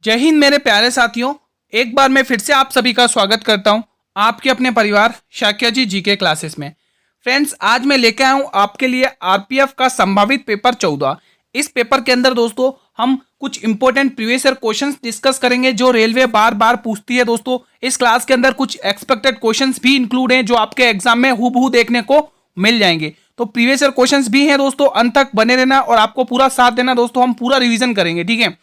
जय हिंद मेरे प्यारे साथियों। एक बार मैं फिर से आप सभी का स्वागत करता हूं आपके अपने परिवार शाक्या जी जीके क्लासेस में। फ्रेंड्स, आज मैं लेके आया हूं आपके लिए आरपीएफ का संभावित पेपर 14। इस पेपर के अंदर दोस्तों हम कुछ important previous year questions discuss करेंगे जो रेलवे बार बार पूछती है। दोस्तों, इस क्लास के अंदर कुछ एक्सपेक्टेड क्वेश्चंस भी इंक्लूड हैं जो आपके एग्जाम में हूबहू देखने को मिल जाएंगे। तो प्रीवियस ईयर क्वेश्चंस भी हैं दोस्तों, अंत तक बने रहना और आपको पूरा साथ देना दोस्तों। हम पूरा रिवीजन करेंगे, ठीक है?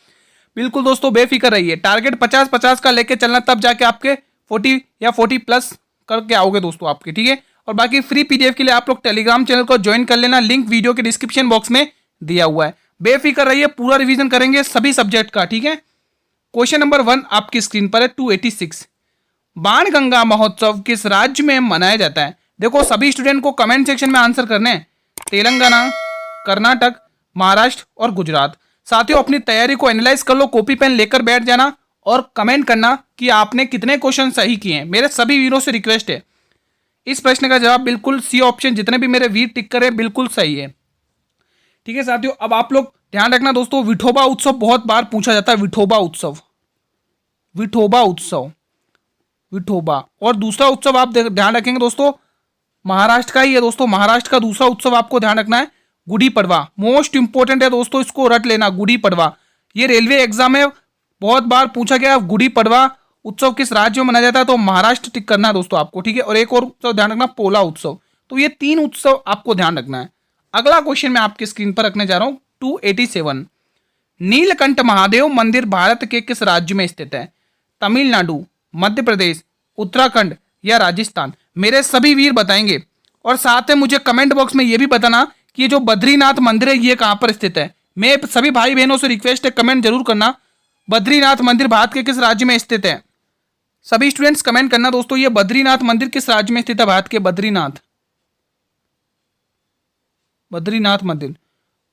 बिल्कुल दोस्तों, बेफिक्र रहिए। टारगेट 50-50 का लेके चलना, तब जाके आपके 40 या 40 प्लस करके आओगे दोस्तों आपके, ठीक है? और बाकी फ्री पीडीएफ के लिए आप लोग टेलीग्राम चैनल को ज्वाइन कर लेना, लिंक वीडियो के डिस्क्रिप्शन बॉक्स में दिया हुआ है। बेफिक्र रहिए, पूरा रिवीजन करेंगे सभी सब्जेक्ट का, ठीक है? क्वेश्चन नंबर 1 आपकी स्क्रीन पर है, 286। बाणगंगा महोत्सव किस राज्य में मनाया जाता है? देखो, सभी स्टूडेंट को कमेंट सेक्शन में आंसर करने हैं। तेलंगाना, कर्नाटक, महाराष्ट्र और गुजरात। साथियों, अपनी तैयारी को एनालाइज कर लो, कॉपी पेन लेकर बैठ जाना और कमेंट करना कि आपने कितने क्वेश्चन सही किए हैं। मेरे सभी वीरों से रिक्वेस्ट है, इस प्रश्न का जवाब बिल्कुल सी ऑप्शन, जितने भी मेरे वीर टिक करे बिल्कुल सही है, ठीक है साथियों? अब आप लोग ध्यान रखना दोस्तों, विठोबा उत्सव बहुत बार पूछा जाता है। विठोबा उत्सव, विठोबा उत्सव, विठोबा। और दूसरा उत्सव आप ध्यान रखेंगे दोस्तों, महाराष्ट्र का ही है दोस्तों। महाराष्ट्र का दूसरा उत्सव आपको ध्यान रखना है, गुड़ी पड़वा। मोस्ट इंपोर्टेंट है दोस्तों, इसको रट लेना, गुड़ी पड़वा। ये रेलवे एग्जाम में बहुत बार पूछा गया, गुड़ी पड़वा उत्सव किस राज्य में मनाया जाता है? तो महाराष्ट्र टिक करना है दोस्तों आपको, ठीक है? और एक और उत्सव ध्यान रखना, पोला उत्सव। तो ये 3 उत्सव आपको ध्यान रखना है। अगला क्वेश्चन मैं आपकी स्क्रीन पर रखने जा रहा हूं, 287। नीलकंठ महादेव मंदिर भारत के किस राज्य में स्थित है? तमिलनाडु, मध्य प्रदेश, उत्तराखंड या राजस्थान? मेरे सभी वीर बताएंगे। और साथ में मुझे कमेंट बॉक्स में यह भी बताना कि ये जो बद्रीनाथ मंदिर है ये कहां पर स्थित है। मैं सभी भाई बहनों से रिक्वेस्ट है, कमेंट जरूर करना, बद्रीनाथ मंदिर भारत के किस राज्य में स्थित है? सभी स्टूडेंट्स कमेंट करना दोस्तों, ये बद्रीनाथ मंदिर किस राज्य में स्थित है? भारत के बद्रीनाथ, बद्रीनाथ मंदिर,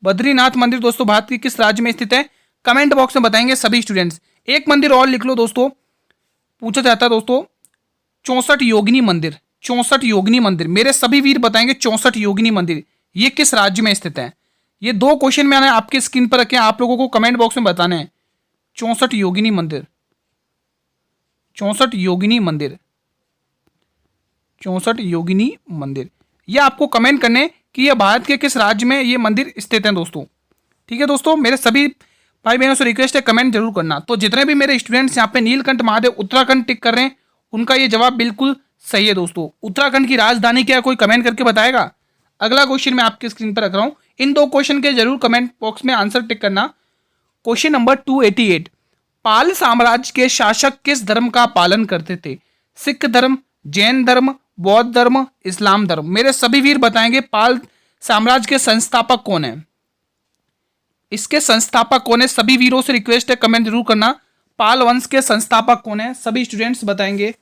बद्रीनाथ मंदिर दोस्तों भारत के किस राज्य में स्थित है? कमेंट बॉक्स में बताएंगे सभी स्टूडेंट्स। एक मंदिर और लिख लो दोस्तों, पूछा जाता है दोस्तों, 64 योगिनी मंदिर। 64 योगिनी मंदिर, मेरे सभी वीर बताएंगे 64 योगिनी मंदिर ये किस राज्य में स्थित है? ये 2 क्वेश्चन मैंने आपके स्क्रीन पर रखे हैं, आप लोगों को कमेंट बॉक्स में बताने हैं। 64 योगिनी मंदिर, 64 योगिनी मंदिर, 64 योगिनी मंदिर, ये आपको कमेंट करने कि यह भारत के किस राज्य में ये मंदिर स्थित है दोस्तों, ठीक है दोस्तों? मेरे सभी भाई बहनों से रिक्वेस्ट है, कमेंट जरूर करना। तो जितने भी मेरे स्टूडेंट्स यहाँ पे नीलकंठ महादेव उत्तराखंड टिक कर रहे हैं, उनका ये जवाब बिल्कुल सही है दोस्तों। उत्तराखंड की राजधानी क्या है, कोई कमेंट करके बताएगा? अगला क्वेश्चन मैं आपके स्क्रीन पर रख रहा हूं, इन 2 क्वेश्चन के जरूर कमेंट बॉक्स में आंसर टिक करना। Question number 288। पाल साम्राज्य के शासक किस धर्म का पालन करते थे? सिख धर्म, जैन धर्म, बौद्ध धर्म, इस्लाम धर्म? मेरे सभी वीर बताएंगे पाल साम्राज्य के संस्थापक कौन है, इसके संस्थापक कौन है? सभी वीरों से रिक्वेस्ट है, कमेंट जरूर करना, पाल वंश के संस्थापक कौन है? सभी स्टूडेंट्स बताएंगे।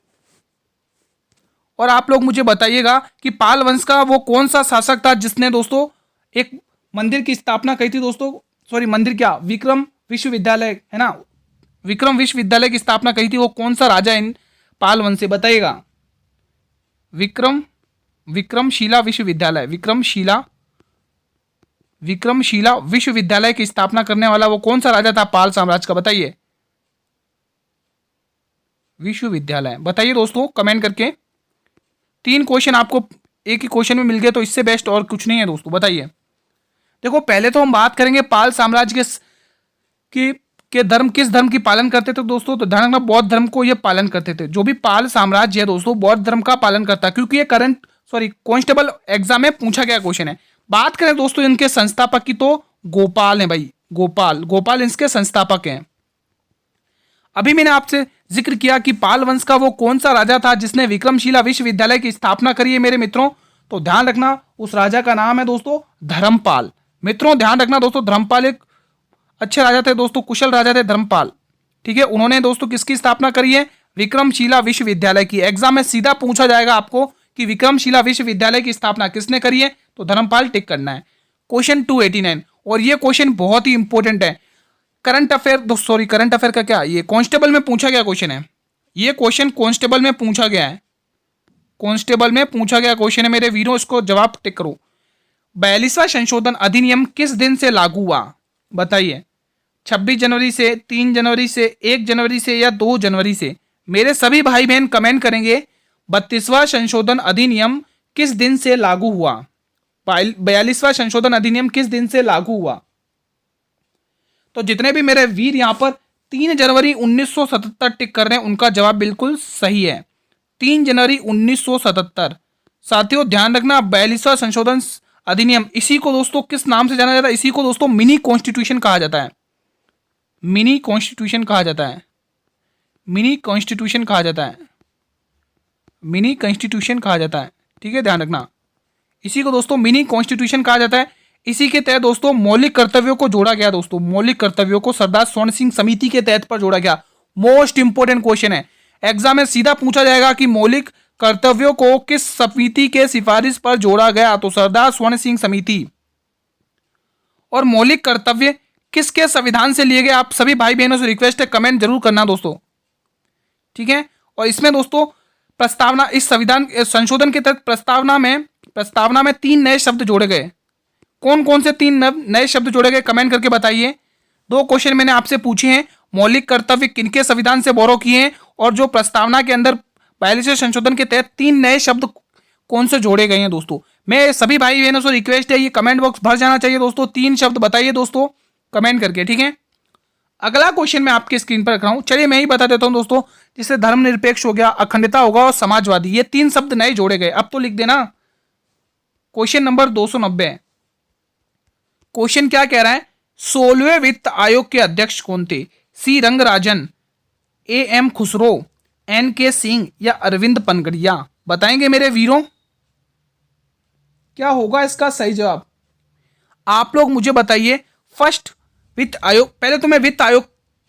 और आप लोग मुझे बताइएगा कि पाल वंश का वो कौन सा शासक था जिसने दोस्तों एक मंदिर की स्थापना की थी दोस्तों, सॉरी मंदिर क्या, विक्रम विश्वविद्यालय है ना, विक्रम विश्वविद्यालय की स्थापना की थी। वो कौन सा राजा इन पाल वंश से, बताइएगा? विक्रमशिला विश्वविद्यालय, विक्रमशिला विश्वविद्यालय की स्थापना करने वाला वो कौन सा राजा था पाल साम्राज्य का? बताइए, विश्वविद्यालय बताइए दोस्तों कमेंट करके। 3 क्वेश्चन आपको एक ही क्वेश्चन में मिल गए, तो इससे बेस्ट और कुछ नहीं है दोस्तों, बताइए। देखो, पहले तो हम बात करेंगे पाल साम्राज्य के धर्म, किस धर्म की पालन करते थे दोस्तों? तो ध्यान रखना, बौद्ध धर्म को ये पालन करते थे। जो भी पाल साम्राज्य है दोस्तों, बौद्ध धर्म का पालन करता है, क्योंकि ये कांस्टेबल एग्जाम में पूछा गया क्वेश्चन है। बात करें दोस्तों इनके संस्थापक की, तो गोपाल है भाई, गोपाल इसके संस्थापक हैं। अभी मैंने आपसे जिक्र किया कि पाल वंश का वो कौन सा राजा था जिसने विक्रमशिला विश्वविद्यालय की स्थापना करी है मेरे मित्रों? तो ध्यान रखना, उस राजा का नाम है दोस्तों धर्मपाल। मित्रों ध्यान रखना दोस्तों, धर्मपाल एक अच्छे राजा थे दोस्तों, कुशल राजा थे धर्मपाल, ठीक है? उन्होंने दोस्तों किसकी स्थापना करी है? विक्रमशिला विश्वविद्यालय की। एग्जाम में सीधा पूछा जाएगा आपको कि विक्रमशिला विश्वविद्यालय की स्थापना किसने करी है? तो धर्मपाल टिक करना है। क्वेश्चन 289, और ये क्वेश्चन बहुत ही इंपॉर्टेंट है, करंट अफेयर का क्या, ये कांस्टेबल में पूछा गया क्वेश्चन है। ये क्वेश्चन कांस्टेबल में पूछा गया है, कांस्टेबल में पूछा गया क्वेश्चन है मेरे वीरों, इसको जवाब टिक करो। 42वां संशोधन अधिनियम किस दिन से लागू हुआ? बताइए। 26 जनवरी से, 3 जनवरी से, 1 जनवरी से या 2 जनवरी से? मेरे सभी भाई बहन कमेंट करेंगे 32वां संशोधन अधिनियम किस दिन से लागू हुआ? 42वां संशोधन अधिनियम किस दिन से लागू हुआ? तो जितने भी मेरे वीर यहां पर 3 जनवरी 1977 टिक कर रहे हैं, उनका जवाब बिल्कुल सही है, 3 जनवरी 1977। साथियों ध्यान रखना, 42वां संशोधन अधिनियम, इसी को दोस्तों किस नाम से जाना जाता है? इसी को दोस्तों मिनी कॉन्स्टिट्यूशन कहा जाता है, मिनी कॉन्स्टिट्यूशन कहा जाता है, मिनी कॉन्स्टिट्यूशन कहा जाता है, मिनी कॉन्स्टिट्यूशन कहा जाता है। ठीक है, ध्यान रखना, इसी को दोस्तों मिनी कॉन्स्टिट्यूशन कहा जाता है। इसी के तहत दोस्तों मौलिक कर्तव्यों को जोड़ा गया, दोस्तों मौलिक कर्तव्यों को सरदार स्वर्ण सिंह समिति के तहत पर जोड़ा गया। मोस्ट इंपोर्टेंट क्वेश्चन है, एग्जाम में सीधा पूछा जाएगा कि मौलिक कर्तव्यों को किस समिति के सिफारिश पर जोड़ा गया? तो सरदार स्वर्ण सिंह समिति। और मौलिक कर्तव्य किसके संविधान से लिए गए? आप सभी भाई बहनों से रिक्वेस्ट है, कमेंट जरूर करना दोस्तों। ठीक है, और इसमें दोस्तों प्रस्तावना, इस संविधान संशोधन के तहत प्रस्तावना में 3 नए शब्द जोड़े गए। कौन कौन से 3 नए शब्द जोड़े गए? कमेंट करके बताइए। 2 क्वेश्चन मैंने आपसे पूछे हैं, मौलिक कर्तव्य किनके संविधान से बोरो किए हैं, और जो प्रस्तावना के अंदर 42वें संशोधन के तहत 3 नए शब्द कौन से जोड़े गए हैं? दोस्तों मैं सभी भाई बहनों से रिक्वेस्ट है, ये कमेंट बॉक्स भर जाना चाहिए दोस्तों। 3 शब्द बताइए दोस्तों कमेंट करके। ठीक है, अगला क्वेश्चन मैं आपके स्क्रीन पर रख रहा हूं, चलिए मैं ही बता देता हूं दोस्तों। जिससे धर्मनिरपेक्ष हो गया, अखंडता होगा और समाजवादी, ये 3 शब्द नए जोड़े गए। अब तो लिख देना। Question number 290। क्वेश्चन क्या कह रहा है? 16वें वित्त आयोग के अध्यक्ष कौन थे? C Rangarajan, A M Khusro, N K Singh या अरविंद पनगड़िया? बताएंगे मेरे वीरों, क्या होगा इसका सही जवाब? आप लोग मुझे बताइए। फर्स्ट वित्त आयोग, पहले तो मैं वित्त आयोग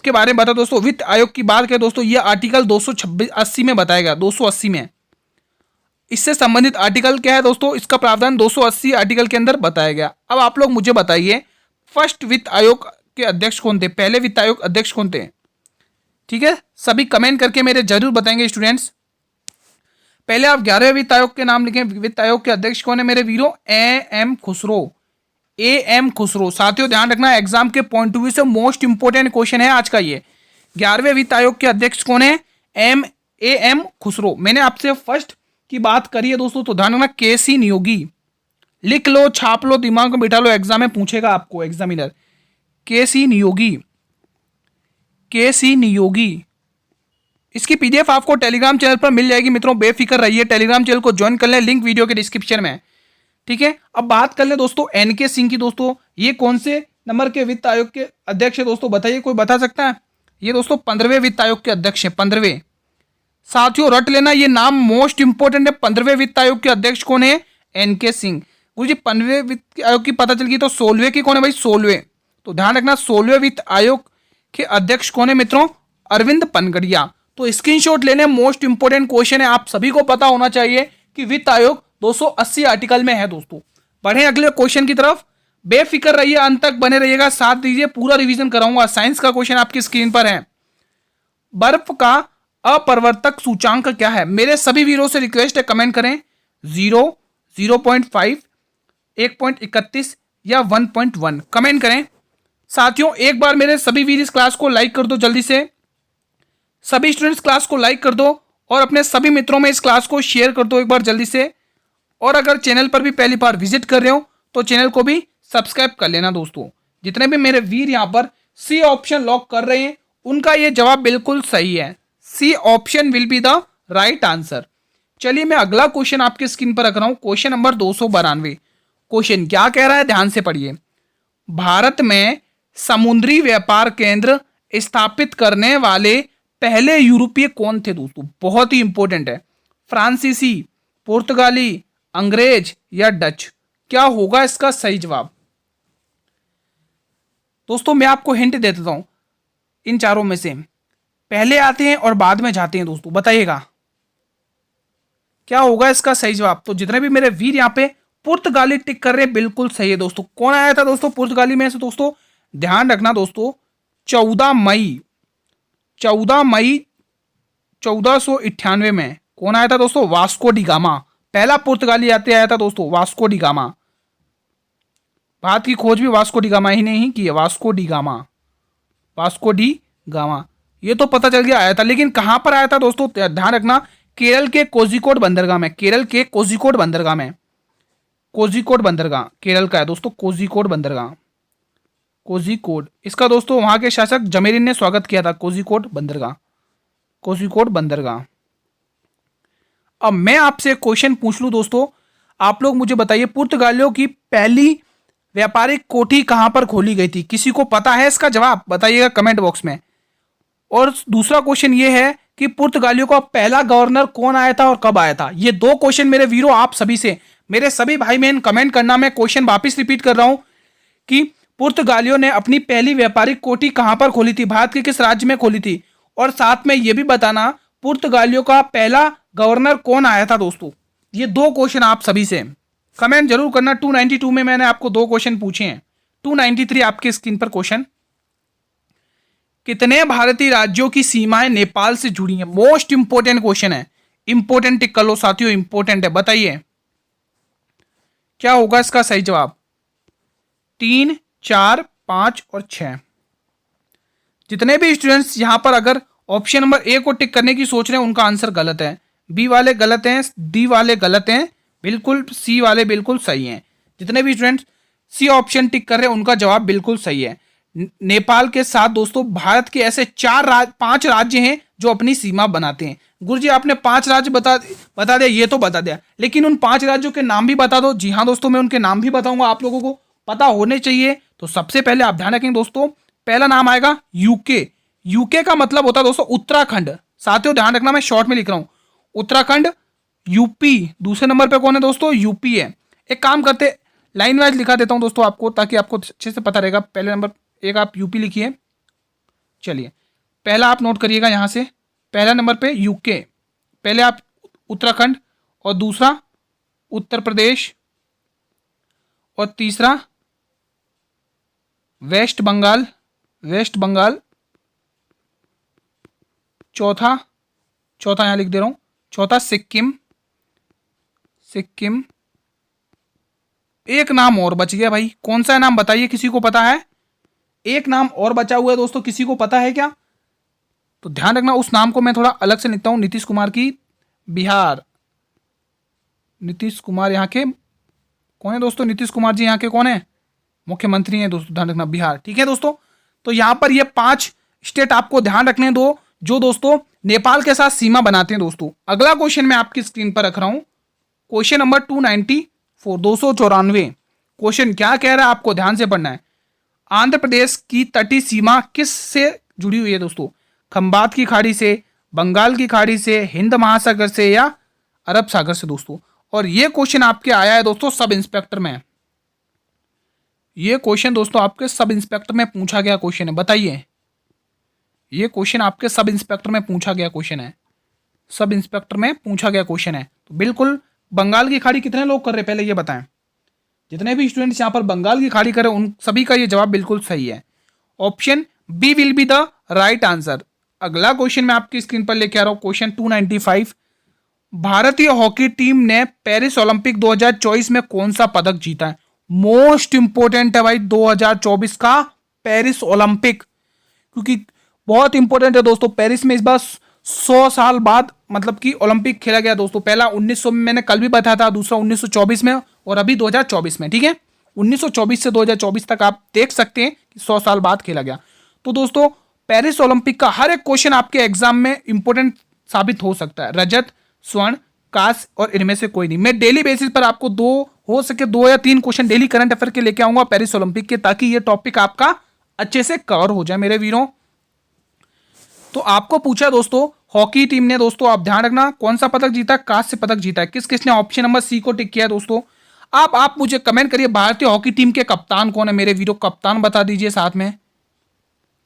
के बारे में बता दोस्तों। वित्त आयोग की बात करें दोस्तों, ये आर्टिकल 280 में बताएगा, 280 में। इससे संबंधित आर्टिकल क्या है दोस्तों? इसका प्रावधान 280 आर्टिकल के अंदर बताया गया। अब आप लोग मुझे बताइए, फर्स्ट वित्त आयोग के अध्यक्ष कौन थे? पहले वित्त आयोग अध्यक्ष कौन थे? ठीक है, सभी कमेंट करके मेरे जरूर बताएंगे स्टूडेंट्स। पहले आप 11वें वित्त आयोग के नाम लिखें। वित्त आयोग के अध्यक्ष कौन है मेरे वीरों? A M Khusro, A M Khusro. साथियों ध्यान रखना, एग्जाम के पॉइंट ऑफ व्यू से मोस्ट इंपोर्टेंट क्वेश्चन है आज का ये। 11वें वित्त आयोग के अध्यक्ष कौन है? A M Khusro. मैंने आपसे फर्स्ट की बात करी है दोस्तों, तो ध्यान रखना, के सी नियोगी। लिख लो, छाप लो, दिमाग में बिठा लो, एग्जाम में पूछेगा आपको एग्जामिनर। के सी नियोगी, के सी नियोगी। इसकी पीडीएफ आपको टेलीग्राम चैनल पर मिल जाएगी मित्रों, बेफिक्र रहिए, टेलीग्राम चैनल को ज्वाइन कर लें, लिंक वीडियो के डिस्क्रिप्शन में। ठीक है, अब बात कर लें दोस्तों एन के सिंह की। दोस्तों ये कौन से नंबर के वित्त आयोग के अध्यक्ष है दोस्तों? बताइए, कोई बता सकता है? ये दोस्तों 15वें वित्त आयोग के अध्यक्ष है, 15वें। साथियों रट लेना, ये नाम मोस्ट इंपोर्टेंट है। 15वें वित्त आयोग के अध्यक्ष कौन है? N K Singh. गुरु जी 15वें वित्त आयोग की पता चल गई, तो 16वें की कौन है भाई? 16वें। तो ध्यान रखना, 16वें वित्त आयोग के अध्यक्ष कौन है मित्रों? अरविंद पनगड़िया। तो स्क्रीनशॉट लेने, मोस्ट इंपोर्टेंट क्वेश्चन है, आप सभी को पता होना चाहिए कि वित्त आयोग 280 आर्टिकल में है दोस्तों। बढ़े अगले क्वेश्चन की तरफ, बेफिक्र रहिए, अंत तक बने रहिएगा, साथ दीजिए, पूरा रिवीजन कराऊंगा। साइंस का क्वेश्चन आपकी स्क्रीन पर है। बर्फ का अपवर्तक सूचांक क्या है? मेरे सभी वीरों से रिक्वेस्ट है, कमेंट करें। 0, 0.5, 1.31 या 1.1 कमेंट करें। साथियों एक बार मेरे सभी वीर इस क्लास को लाइक कर दो जल्दी से, सभी स्टूडेंट्स क्लास को लाइक कर दो और अपने सभी मित्रों में इस क्लास को शेयर कर दो एक बार जल्दी से। और अगर चैनल पर भी पहली बार विजिट कर रहे हो तो चैनल को भी सब्सक्राइब कर लेना दोस्तों। जितने भी मेरे वीर यहाँ पर सी ऑप्शन लॉक कर रहे हैं, उनका ये जवाब बिल्कुल सही है। C option will be the right answer. चलिए मैं अगला क्वेश्चन आपके स्क्रीन पर रख रहा हूं, क्वेश्चन नंबर 292। क्वेश्चन क्या कह रहा है, ध्यान से पढ़िए। भारत में समुद्री व्यापार केंद्र स्थापित करने वाले पहले यूरोपीय कौन थे दोस्तों? बहुत ही इंपॉर्टेंट है। फ्रांसीसी, पुर्तगाली, अंग्रेज या डच? क्या होगा इसका सही जवाब? दोस्तों मैं आपको हिंट दे देता हूं, इन चारों में से पहले आते हैं और बाद में जाते हैं दोस्तों, बताइएगा क्या होगा इसका सही जवाब। तो जितने भी मेरे वीर यहाँ पे पुर्तगाली टिक कर रहे हैं, बिल्कुल सही है दोस्तों। कौन आया था दोस्तों पुर्तगाली में से? दोस्तों ध्यान रखना दोस्तों, 14 मई 1498 में कौन आया था दोस्तों? Vasco D gamma. पहला पुर्तगाली यात्री आया था दोस्तों, वास्को डी गामा। भारत की खोज भी वास्को डी गामा ही ने ही की है, Vasco D gamma. Vasco D gamma, ये तो पता चल गया आया था, लेकिन कहां पर आया था दोस्तों, ध्यान रखना, केरल के कोझिकोड बंदरगाह में, केरल के कोझिकोड बंदरगाह में, कोझिकोड बंदरगाह केरल का है दोस्तों, कोझिकोड बंदरगाह, कोझिकोड, इसका दोस्तों वहां के शासक जमेरिन ने स्वागत किया था, कोझिकोड बंदरगाह, कोझिकोड बंदरगाह। अब मैं आपसे क्वेश्चन पूछ लूं दोस्तों, आप लोग मुझे बताइए पुर्तगालियों की पहली व्यापारिक कोठी कहां पर खोली गई थी? किसी को पता है इसका जवाब? बताइएगा कमेंट बॉक्स में। और दूसरा क्वेश्चन ये है कि पुर्तगालियों का पहला गवर्नर कौन आया था और कब आया था? ये दो क्वेश्चन मेरे वीरों आप सभी से, मेरे सभी भाई बहन कमेंट करना। मैं क्वेश्चन वापिस रिपीट कर रहा हूं कि पुर्तगालियों ने अपनी पहली व्यापारिक कोठी कहां पर खोली थी, भारत के किस राज्य में खोली थी, और साथ में यह भी बताना पुर्तगालियों का पहला गवर्नर कौन आया था दोस्तों। ये दो क्वेश्चन आप सभी से कमेंट जरूर करना। 292 में मैंने आपको दो क्वेश्चन पूछे हैं। 293 आपके स्क्रीन पर क्वेश्चन, कितने भारतीय राज्यों की सीमाएं नेपाल से जुड़ी हैं? मोस्ट इंपोर्टेंट क्वेश्चन है, इंपोर्टेंट टिक कर लो साथियों, इंपोर्टेंट है। बताइए क्या होगा इसका सही जवाब? 3, 4, 5 और 6। जितने भी स्टूडेंट्स यहां पर अगर ऑप्शन नंबर ए को टिक करने की सोच रहे हैं उनका आंसर गलत है, बी वाले गलत हैं, डी वाले गलत हैं, बिल्कुल सी वाले बिल्कुल सही हैं। जितने भी स्टूडेंट्स सी ऑप्शन टिक कर रहे हैं उनका जवाब बिल्कुल सही है। नेपाल के साथ दोस्तों भारत के ऐसे 5 राज्य हैं जो अपनी सीमा बनाते हैं। गुरुजी आपने 5 राज्य बता दिया, ये तो बता दिया, लेकिन उन 5 राज्यों के नाम भी बता दो। जी हाँ दोस्तों, मैं उनके नाम भी बताऊंगा, आप लोगों को पता होने चाहिए। तो सबसे पहले आप ध्यान रखें दोस्तों, पहला नाम आएगा यूके। यूके का मतलब होता है दोस्तों उत्तराखंड। साथियों ध्यान रखना, मैं शॉर्ट में लिख रहा हूं, उत्तराखंड। यूपी दूसरे नंबर पे कौन है दोस्तों? यूपी है। एक काम करते, लाइन वाइज लिखा देता हूं दोस्तों आपको, ताकि आपको अच्छे से पता रहेगा। पहले नंबर एक आप यूपी लिखिए, चलिए पहला आप नोट करिएगा यहां से, पहला नंबर पे यूके, पहले आप उत्तराखंड, और दूसरा उत्तर प्रदेश, और तीसरा वेस्ट बंगाल, वेस्ट बंगाल, चौथा यहां लिख दे रहा हूं, चौथा सिक्किम, सिक्किम। एक नाम और बच गया भाई, कौन सा नाम बताइए, किसी को पता है? एक नाम और बचा हुआ है दोस्तों, किसी को पता है क्या? तो ध्यान रखना, उस नाम को मैं थोड़ा अलग से लिखता हूं, नीतीश कुमार की बिहार। नीतीश कुमार यहाँ के कौन है दोस्तों? नीतीश कुमार जी यहाँ के कौन है? मुख्यमंत्री हैं दोस्तों, ध्यान रखना, बिहार। ठीक है दोस्तों, तो यहां पर ये 5 स्टेट आपको ध्यान रखने दो जो दोस्तों नेपाल के साथ सीमा बनाते हैं दोस्तों। अगला क्वेश्चन मैं आपकी स्क्रीन पर रख रहा हूं, क्वेश्चन नंबर 294, 294। क्वेश्चन क्या कह रहा है आपको ध्यान से पढ़ना है। आंध्र प्रदेश की तटीय सीमा किस से जुड़ी हुई है दोस्तों? खंबात की खाड़ी से, बंगाल की खाड़ी से, हिंद महासागर से, या अरब सागर से दोस्तों। और ये क्वेश्चन आपके आया है दोस्तों सब इंस्पेक्टर में। ये क्वेश्चन दोस्तों आपके सब इंस्पेक्टर में पूछा गया क्वेश्चन है। बताइए, ये क्वेश्चन आपके सब इंस्पेक्टर में पूछा गया क्वेश्चन है, सब इंस्पेक्टर में पूछा गया क्वेश्चन है। तो बिल्कुल बंगाल की खाड़ी कितने लोग कर रहे हैं पहले ये बताएं। जितने भी स्टूडेंट्स यहां पर बंगाल की खाड़ी कर रहे हैं उन सभी का ये जवाब बिल्कुल सही है। Option B will be the right answer. अगला क्वेश्चन मैं आपकी स्क्रीन पर लेके आ रहा हूं, क्वेश्चन 295। भारतीय हॉकी टीम ने पेरिस ओलंपिक 2024 में कौन सा पदक जीता है? मोस्ट इंपोर्टेंट है भाई 2024 का पेरिस ओलंपिक, क्योंकि बहुत इंपॉर्टेंट है दोस्तों। पेरिस में इस बार 100 साल बाद मतलब कि ओलंपिक खेला गया दोस्तों। पहला 1900 में मैंने कल भी बताया था, दूसरा 1924 में, और अभी 2024 में। ठीक है, 1924 से 2024 तक आप देख सकते हैं कि 100 साल बाद खेला गया। तो दोस्तों पेरिस ओलंपिक का हर एक क्वेश्चन आपके एग्जाम में इंपॉर्टेंट साबित हो सकता है। रजत, स्वर्ण, कांस्य और इनमें से कोई नहीं। मैं डेली बेसिस पर आपको 2 या 3 क्वेश्चन डेली करंट अफेयर के लेके आऊंगा पेरिस ओलंपिक के, ताकि ये टॉपिक आपका अच्छे से कवर हो जाए मेरे वीरों। तो आपको पूछा दोस्तों हॉकी टीम ने, दोस्तों आप ध्यान रखना, कौन सा पदक जीता? कांस्य पदक जीता है। किस किसने ऑप्शन नंबर सी को टिक किया है दोस्तों? आप मुझे कमेंट करिए भारतीय हॉकी टीम के कप्तान कौन है मेरे वीरों, कप्तान बता दीजिए। साथ में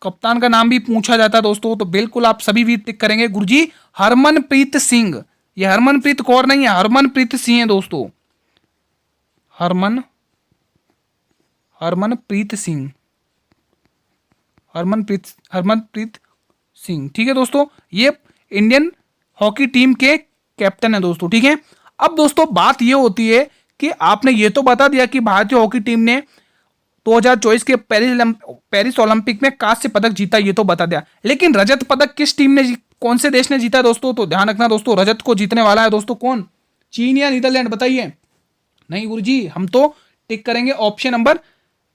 कप्तान का नाम भी पूछा जाता है दोस्तों, तो बिल्कुल आप सभी वीर टिक करेंगे। गुरुजी हरमनप्रीत सिंह, ये हरमनप्रीत कौर नहीं है, हरमनप्रीत सिंह है दोस्तों, हरमनप्रीत सिंह, हरमनप्रीत सिंह। ठीक है दोस्तों, ये इंडियन हॉकी टीम के कैप्टन है दोस्तों। ठीक है, अब दोस्तों बात ये होती है कि आपने ये तो बता दिया कि भारतीय हॉकी टीम ने 2024 के पेरिस ओलंपिक में कांस्य पदक जीता, ये तो बता दिया, लेकिन रजत पदक किस टीम ने कौन से देश ने जीता दोस्तों? तो ध्यान रखना दोस्तों, रजत को जीतने वाला है दोस्तों कौन? चीन या नीदरलैंड? बताइए। नहीं गुरुजी, हम तो टिक करेंगे ऑप्शन नंबर,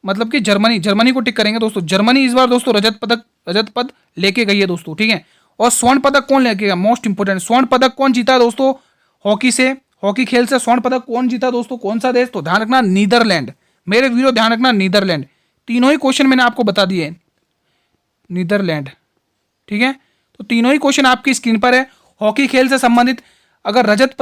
मतलब कि जर्मनी को टिक करेंगे दोस्तों। जर्मनी इस बार दोस्तों रजत पद लेके गई है दोस्तों, ठीक है। और स्वर्ण पदक कौन लेके गया? मोस्ट इंपोर्टेंट, स्वर्ण पदक कौन जीता दोस्तों? हॉकी खेल से स्वर्ण पदक कौन जीता दोस्तों? कौन सा देश? तो ध्यान रखना नीदरलैंड। मेरे वीरो ध्यान रखना नीदरलैंड। तीनों ही क्वेश्चन मैंने आपको बता दिए, नीदरलैंड, ठीक है। तो तीनों ही क्वेश्चन आपकी स्क्रीन पर है। हॉकी खेल से संबंधित अगर रजत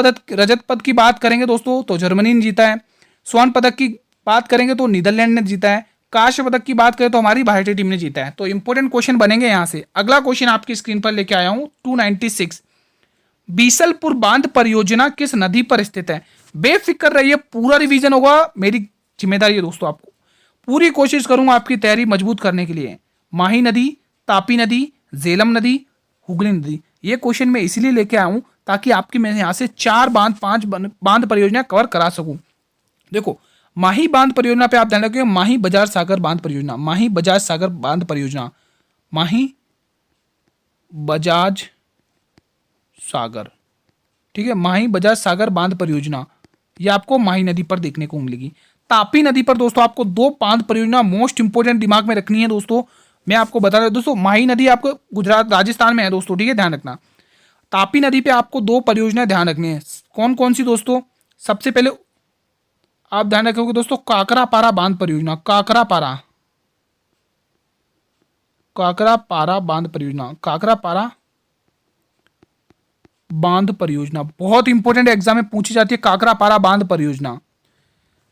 पद की बात करेंगे दोस्तों तो जर्मनी ने जीता है। स्वर्ण पदक की बात करेंगे तो नीदरलैंड ने जीता है। कांस्य पदक की बात करें तो हमारी भारतीय टीम ने जीता है। तो इंपॉर्टेंट क्वेश्चन बनेंगे यहां से। अगला क्वेश्चन आपकी स्क्रीन पर लेके आया हूं 296। बीसलपुर बांध परियोजना किस नदी पर स्थित है? बेफिक्र रहिए, पूरा रिवीजन होगा, मेरी जिम्मेदारी है दोस्तों। आपको पूरी कोशिश करूंगा आपकी तैयारी मजबूत करने के लिए। माही नदी, तापी नदी, झेलम नदी, हुगली नदी, ये क्वेश्चन मैं इसीलिए लेके आया हूं ताकि आपकी मैं यहां से 5 बांध परियोजना कवर करा सकूं। देखो, माही बांध परियोजना पे आप ध्यान रखिए, माही बजाज सागर बांध परियोजना, माही बजाज सागर बांध परियोजना, माही बजाज सागर, ठीक है, माही बजाज सागर बांध परियोजना, ये आपको माही नदी पर देखने को मिलेगी। तापी नदी पर दोस्तों आपको 2 बांध परियोजना मोस्ट इंपोर्टेंट दिमाग में रखनी है दोस्तों। मैं आपको बता रहा हूं दोस्तों, माही नदी आपको गुजरात राजस्थान में है दोस्तों, ठीक है, ध्यान रखना। तापी नदी पे आपको 2 परियोजना ध्यान रखनी है। कौन कौन सी दोस्तों? सबसे पहले आप ध्यान रखोगे दोस्तों, काकरापारा बांध परियोजना, काकरापारा बांध परियोजना, काकरापारा बांध परियोजना बहुत इंपॉर्टेंट एग्जाम में पूछी जाती है, काकरापारा बांध परियोजना,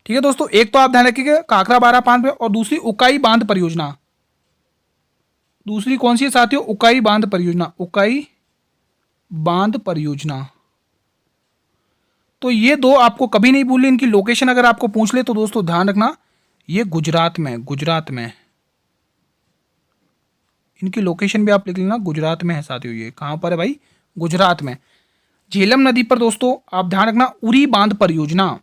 ठीक है दोस्तों। एक तो आप ध्यान रखिएगा काकरापारा बांध, और दूसरी उकाई बांध परियोजना। दूसरी कौन सी है साथियों? उकाई बांध परियोजना, उकाई बांध परियोजना। तो ये 2 आपको कभी नहीं भूलनी। इनकी लोकेशन अगर आपको पूछ ले तो दोस्तों ध्यान रखना, ये गुजरात में इनकी लोकेशन भी आप लिख लेना, गुजरात में है साथियों। ये कहां पर है भाई? गुजरात में। झेलम नदी पर दोस्तों आप ध्यान रखना, उरी बांध परियोजना,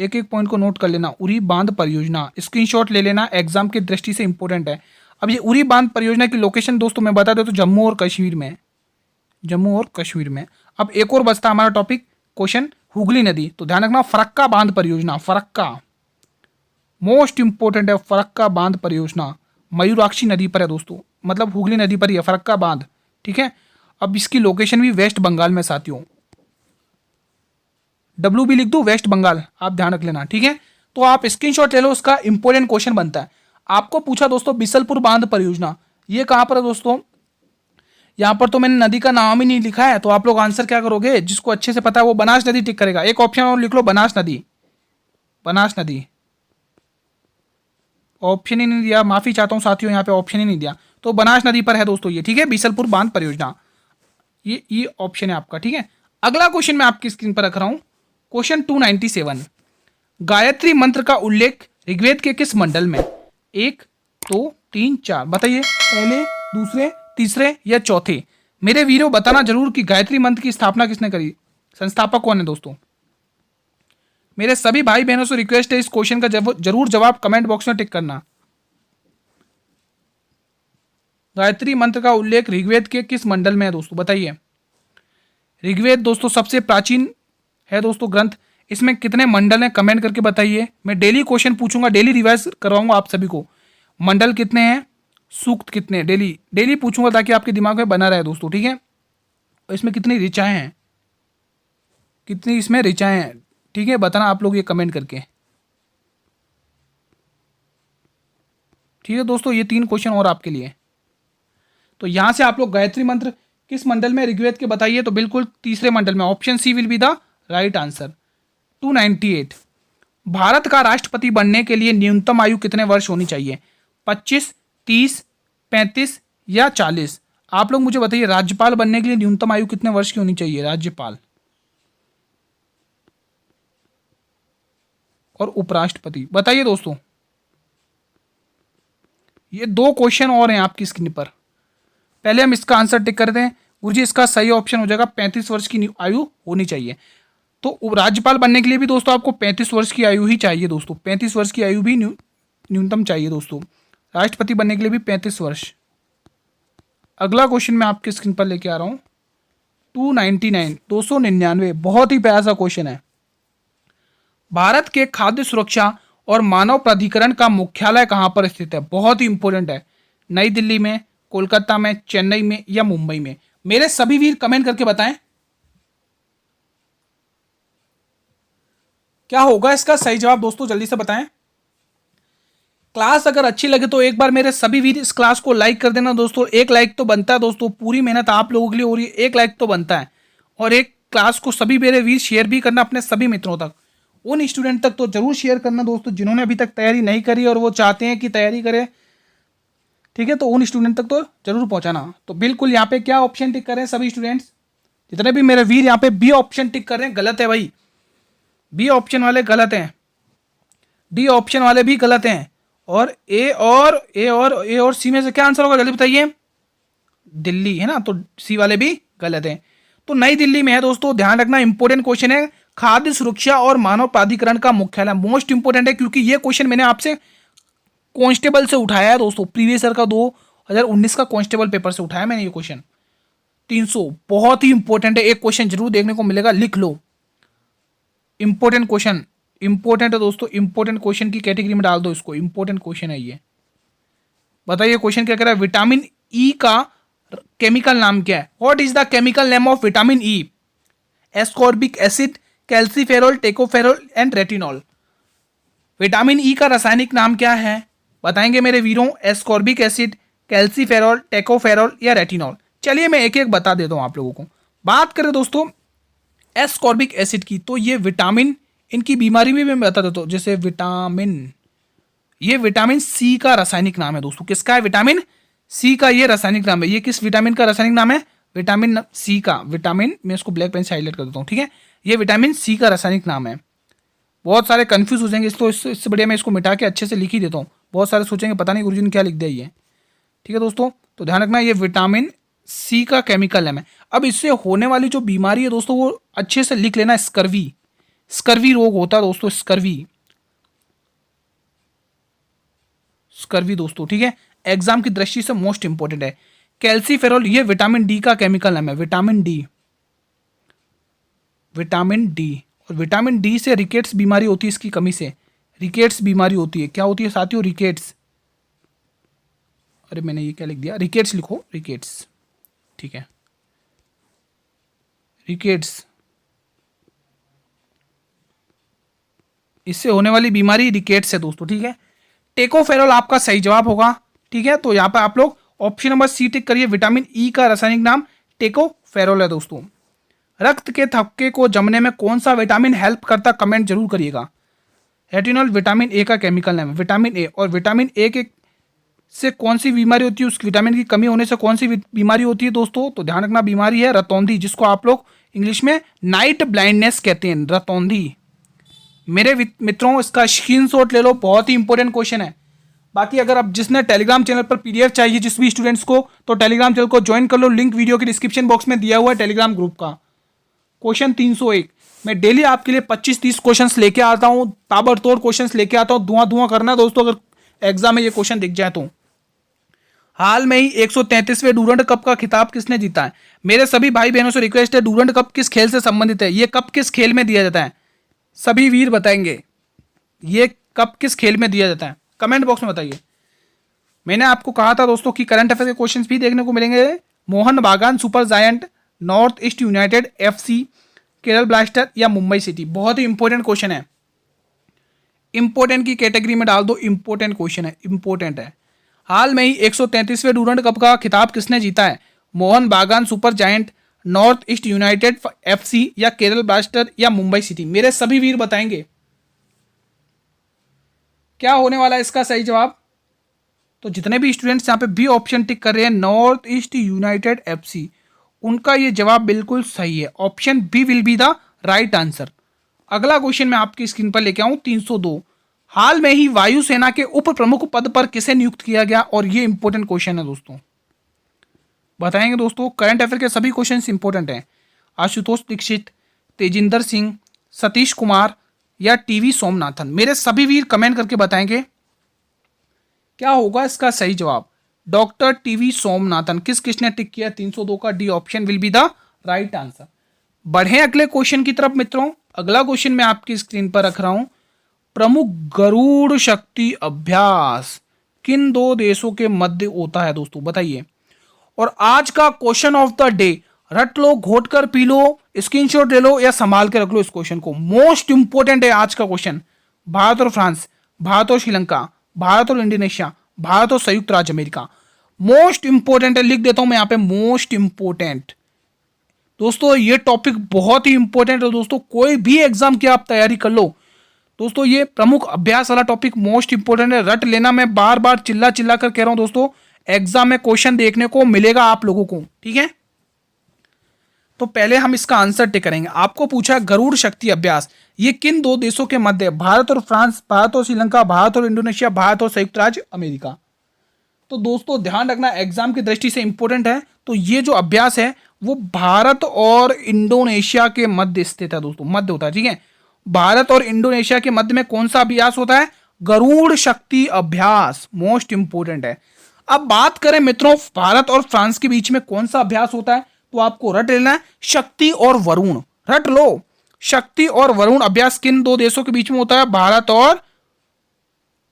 एक एक पॉइंट को नोट कर लेना, उरी बांध परियोजना, स्क्रीनशॉट ले लेना, एग्जाम की दृष्टि से इंपॉर्टेंट है। अब ये उरी बांध परियोजना की लोकेशन दोस्तों मैं बता देता हूं, जम्मू और कश्मीर में। अब एक और बचता हमारा टॉपिक क्वेश्चन, हुगली नदी, तो ध्यान रखना फरक्का बांध परियोजना, फरक्का मोस्ट इंपोर्टेंट है, फरक्का बांध परियोजना मयूराक्षी नदी पर है दोस्तों, मतलब हुगली नदी पर ही है फरक्का बांध, ठीक है। अब इसकी लोकेशन भी वेस्ट बंगाल में साथियों, डब्ल्यू भी लिख दो, वेस्ट बंगाल, आप ध्यान रख लेना, ठीक है। तो आप स्क्रीनशॉट ले लो, उसका इंपॉर्टेंट क्वेश्चन बनता है। आपको पूछा दोस्तों बिसलपुर बांध परियोजना, ये कहां पर है दोस्तों? यहां पर तो मैंने नदी का नाम ही नहीं लिखा है, तो आप लोग आंसर क्या करोगे? जिसको अच्छे से पता है वो बनास नदी टिक करेगा। एक ऑप्शन और लिख लो, बनास नदी, ऑप्शन ही नहीं दिया, माफी चाहता हूं साथियों, यहाँ पे ऑप्शन ही नहीं दिया। तो बनास नदी पर है दोस्तों ये, ठीक है, बिसलपुर बांध परियोजना, ये ऑप्शन है आपका, ठीक है। अगला क्वेश्चन मैं आपकी स्क्रीन पर रख रहा हूं, क्वेश्चन 297। गायत्री मंत्र का उल्लेख ऋग्वेद के किस मंडल में? 1, 2, 3, 4, बताइए, पहले, दूसरे, तीसरे या चौथे? मेरे वीरों बताना जरूर कि गायत्री मंत्र की स्थापना किसने करी, संस्थापक कौन है दोस्तों? मेरे सभी भाई बहनों से रिक्वेस्ट है, इस क्वेश्चन का जरूर जवाब कमेंट बॉक्स में टिक करना। गायत्री मंत्र का उल्लेख ऋग्वेद के किस मंडल में है दोस्तों, बताइए। ऋग्वेद दोस्तों सबसे प्राचीन है दोस्तों ग्रंथ, इसमें कितने मंडल हैं कमेंट करके बताइए। मैं डेली क्वेश्चन पूछूंगा, डेली रिवाइज करवाऊंगा आप सभी को, मंडल कितने हैं, सूक्त कितने, डेली पूछूंगा ताकि आपके दिमाग में बना रहे दोस्तों, ठीक है। और इसमें कितनी ऋचाएं हैं, कितनी इसमें ऋचाएं हैं, ठीक है, बताना आप लोग ये कमेंट करके, ठीक है दोस्तों। ये 3 क्वेश्चन और आपके लिए। तो यहां से आप लोग गायत्री मंत्र किस मंडल में ऋग्वेद के बताइए, तो बिल्कुल तीसरे मंडल में, option C will be the right answer. 298। Bharat का राष्ट्रपति बनने के लिए न्यूनतम आयु कितने वर्ष होनी चाहिए? 25, 30, 35 या 40? आप लोग मुझे बताइए, राज्यपाल बनने के लिए न्यूनतम आयु कितने वर्ष की होनी चाहिए? राज्यपाल और उपराष्ट्रपति, बताइए दोस्तों। ये 2 क्वेश्चन और हैं आपकी स्क्रीन पर। पहले हम इसका आंसर टिक करते हैं। गुरुजी इसका सही ऑप्शन हो जाएगा 35 वर्ष की आयु होनी चाहिए। तो राज्यपाल बनने के लिए भी दोस्तों आपको 35 वर्ष की आयु ही चाहिए दोस्तों, 35 वर्ष की आयु भी न्यूनतम चाहिए दोस्तों। राष्ट्रपति बनने के लिए भी 35 वर्ष। अगला क्वेश्चन मैं आपके स्क्रीन पर लेके आ रहा हूँ 299, बहुत ही प्यारा सा क्वेश्चन है। भारत के खाद्य सुरक्षा और मानव प्राधिकरण का मुख्यालय कहाँ पर स्थित है? बहुत ही इंपॉर्टेंट है। नई दिल्ली में, कोलकाता में, चेन्नई में या मुंबई में? मेरे सभी वीर कमेंट करके बताएं क्या होगा इसका सही जवाब दोस्तों, जल्दी से बताएं। क्लास अगर अच्छी लगे तो एक बार मेरे सभी वीर इस क्लास को लाइक कर देना दोस्तों। एक लाइक तो बनता है दोस्तों, पूरी मेहनत आप लोगों के लिए हो रही है, एक लाइक तो बनता है। और एक क्लास को सभी मेरे वीर शेयर भी करना अपने सभी मित्रों तक, उन स्टूडेंट तक तो जरूर शेयर करना दोस्तों जिन्होंने अभी तक तैयारी नहीं करी और वो चाहते हैं कि तैयारी करें, ठीक है। तो उन स्टूडेंट तक तो जरूर पहुंचाना। तो बिल्कुल यहाँ पे क्या ऑप्शन टिक कर रहे हैं सभी स्टूडेंट्स, जितने भी मेरे वीर यहाँ पे बी ऑप्शन टिक कर रहे हैं, गलत है भाई। बी ऑप्शन वाले गलत हैं, डी ऑप्शन वाले भी गलत हैं, और ए और सी में से क्या आंसर होगा जल्दी बताइए। दिल्ली है ना, तो सी वाले भी गलत हैं। तो नई दिल्ली में है दोस्तों, ध्यान रखना, इंपॉर्टेंट क्वेश्चन है। खाद्य सुरक्षा और मानव प्राधिकरण का मुख्यालय मोस्ट इंपॉर्टेंट है, क्योंकि ये क्वेश्चन मैंने आपसे कांस्टेबल से उठाया है दोस्तों, प्रीवियस ईयर का 2019 का कांस्टेबल पेपर से उठाया मैंने ये क्वेश्चन। 300 बहुत ही इंपॉर्टेंट है, एक क्वेश्चन जरूर देखने को मिलेगा, लिख लो। इंपॉर्टेंट क्वेश्चन, इंपॉर्टेंट है दोस्तों, इंपॉर्टेंट क्वेश्चन की कैटेगरी में डाल दो इसको, इंपॉर्टेंट क्वेश्चन है ये। बताइए क्वेश्चन क्या कह रहा है, विटामिन ई का केमिकल नाम क्या है? What is the chemical name of vitamin E? Ascorbic acid, calciferol, tocopherol and retinol. Vitamin E का रासायनिक नाम क्या है? बताएंगे मेरे वीरों, एस्कॉर्बिक एसिड, कैल्सीफेरॉल, टेकोफेरॉल या रेटिनॉल। चलिए मैं एक एक बता देता हूं आप लोगों को। बात करें दोस्तों एस्कॉर्बिक एसिड की, तो ये विटामिन, इनकी बीमारी भी मैं बता देता हूं, जैसे विटामिन, ये विटामिन सी का रासायनिक नाम है दोस्तों। किसका है? विटामिन सी का ये रासायनिक नाम है। ये किस विटामिन का रासायनिक नाम है? विटामिन सी का। विटामिन, मैं इसको ब्लैक पेन से हाईलाइट कर देता हूँ, ठीक है। ये विटामिन सी का रासायनिक नाम है। बहुत सारे कंफ्यूज हो जाएंगे, इससे बढ़िया मैं इसको मिटा के अच्छे से लिख ही देता हूँ। बहुत सारे सोचेंगे पता नहीं गुरुजी ने क्या लिख दिया ये, ठीक है दोस्तों। तो ध्यान रखना, ये विटामिन सी का केमिकल नेम है। अब इससे होने वाली जो बीमारी है दोस्तों वो अच्छे से लिख लेना, स्कर्वी। स्कर्वी रोग होता है दोस्तों, स्कर्वी, स्कर्वी दोस्तों, ठीक है। एग्जाम की दृष्टि से मोस्ट इंपॉर्टेंट है। कैल्सीफेरॉल, ये विटामिन डी का केमिकल नेम है, विटामिन डी, विटामिन डी। और विटामिन डी से रिकेट्स बीमारी होती है, इसकी कमी से रिकेट्स बीमारी होती है। क्या होती है साथियों? रिकेट्स। अरे मैंने ये क्या लिख दिया, रिकेट्स लिखो, रिकेट्स, ठीक है, रिकेट्स। इससे होने वाली बीमारी रिकेट्स है दोस्तों, ठीक है। टेकोफेरॉल आपका सही जवाब होगा, ठीक है। तो यहाँ पर आप लोग ऑप्शन नंबर सी टिक करिए, विटामिन ई का रासायनिक नाम टेकोफेरॉल है दोस्तों। रक्त के थक्के को जमने में कौन सा विटामिन हेल्प करता, कमेंट जरूर करिएगा। रेटिनॉल विटामिन ए का केमिकल नेम है, विटामिन ए। और विटामिन ए के से कौन सी बीमारी होती है? उस विटामिन की कमी होने से कौन सी बीमारी होती है दोस्तों? तो ध्यान रखना, बीमारी है रतौंधी, जिसको आप लोग इंग्लिश में नाइट ब्लाइंडनेस कहते हैं, रतौंधी। मेरे मित्रों इसका स्क्रीनशॉट ले लो, बहुत ही इंपॉर्टेंट क्वेश्चन है। बाकी अगर आप जिसने टेलीग्राम चैनल पर पीडीएफ चाहिए जिस भी स्टूडेंट्स को, तो टेलीग्राम चैनल को ज्वाइन कर लो, लिंक वीडियो के डिस्क्रिप्शन बॉक्स में दिया हुआ है टेलीग्राम ग्रुप का। क्वेश्चन 301, मैं डेली आपके लिए 25-30 क्वेश्चंस लेके आता हूं, ताबड़तोड़ क्वेश्चंस लेके आता हूं। धुआं करना दोस्तों अगर एग्जाम में ये क्वेश्चन दिख जाए तो। हाल में ही 133वें डूरंड कप का खिताब किसने जीता है? मेरे सभी भाई बहनों से रिक्वेस्ट है, डूरंड कप किस खेल से संबंधित है? ये कप किस खेल में दिया जाता है? सभी वीर बताएंगे ये कप किस खेल में दिया जाता है, कमेंट बॉक्स में बताइए। मैंने आपको कहा था दोस्तों कि करंट अफेयर के क्वेश्चंस भी देखने को मिलेंगे। मोहन बागान super giant, north east United FC, Kerala blaster या मुंबई सिटी। बहुत ही इंपॉर्टेंट क्वेश्चन है, इंपॉर्टेंट की कैटेगरी में डाल दो, इंपॉर्टेंट क्वेश्चन है, इंपॉर्टेंट है। हाल में ही 133वें डूरंड कप का खिताब किसने जीता है? मोहन बागान super giant, north east United FC या केरल ब्लास्टर या मुंबई सिटी। मेरे सभी वीर बताएंगे क्या होने वाला है इसका सही जवाब। तो जितने भी स्टूडेंट्स यहाँ पे बी ऑप्शन टिक कर रहे हैं, नॉर्थ ईस्ट यूनाइटेड एफसी, उनका ये जवाब बिल्कुल सही है। Option B will be the right answer. अगला क्वेश्चन मैं आपकी स्क्रीन पर लेके आऊं 302। हाल में ही वायुसेना के उप प्रमुख पद पर किसे नियुक्त किया गया? और ये इंपॉर्टेंट क्वेश्चन है दोस्तों, बताएंगे दोस्तों। करंट अफेयर के सभी क्वेश्चन इंपॉर्टेंट हैं। आशुतोष दीक्षित, तेजिंदर सिंह, सतीश कुमार या टीवी सोमनाथन? मेरे सभी वीर कमेंट करके बताएंगे क्या होगा इसका सही जवाब। डॉक्टर टीवी सोमनाथन, किस किसने टिक किया? 302 का D option will be the right answer. बढ़े अगले क्वेश्चन की तरफ मित्रों। अगला क्वेश्चन मैं आपकी स्क्रीन पर रख रहा हूं। प्रमुख गरुड़ शक्ति अभ्यास किन दो देशों के मध्य होता है दोस्तों, बताइए। और आज का क्वेश्चन ऑफ द डे, रट लो, घोट कर पी लो, स्क्रीनशॉट ले लो या संभाल के रख लो इस क्वेश्चन को। मोस्ट इंपोर्टेंट है आज का क्वेश्चन। भारत और फ्रांस, भारत और श्रीलंका, भारत और इंडोनेशिया, भारत और संयुक्त राज्य अमेरिका। मोस्ट इंपोर्टेंट है, लिख देता हूं मैं यहां पे, मोस्ट इंपोर्टेंट। दोस्तों ये टॉपिक बहुत ही इंपॉर्टेंट है दोस्तों, कोई भी एग्जाम की आप तैयारी कर लो दोस्तों, ये प्रमुख अभ्यास वाला टॉपिक मोस्ट इंपॉर्टेंट है। रट लेना, मैं बार बार चिल्ला चिल्ला कर कह रहा हूं दोस्तों, एग्जाम में क्वेश्चन देखने को मिलेगा आप लोगों को, ठीक है। तो पहले हम इसका आंसर टिक करेंगे। आपको पूछा गरुड़ शक्ति अभ्यास ये किन दो देशों के मध्य? भारत और फ्रांस, भारत और श्रीलंका, भारत और इंडोनेशिया, भारत और संयुक्त राज्य अमेरिका। तो दोस्तों ध्यान रखना, एग्जाम की दृष्टि से इंपॉर्टेंट है। तो ये जो अभ्यास है वो भारत और इंडोनेशिया के मध्य स्थित है दोस्तों, मध्य होता है, ठीक है। भारत और इंडोनेशिया के मध्य में कौन सा अभ्यास होता है? गरुड़ शक्ति अभ्यास, मोस्ट इंपोर्टेंट है। अब बात करें मित्रों भारत और फ्रांस के बीच में कौन सा अभ्यास होता है, तो आपको रट लेना है, शक्ति और वरुण। रट लो, शक्ति और वरुण अभ्यास किन दो देशों के बीच में होता है? भारत और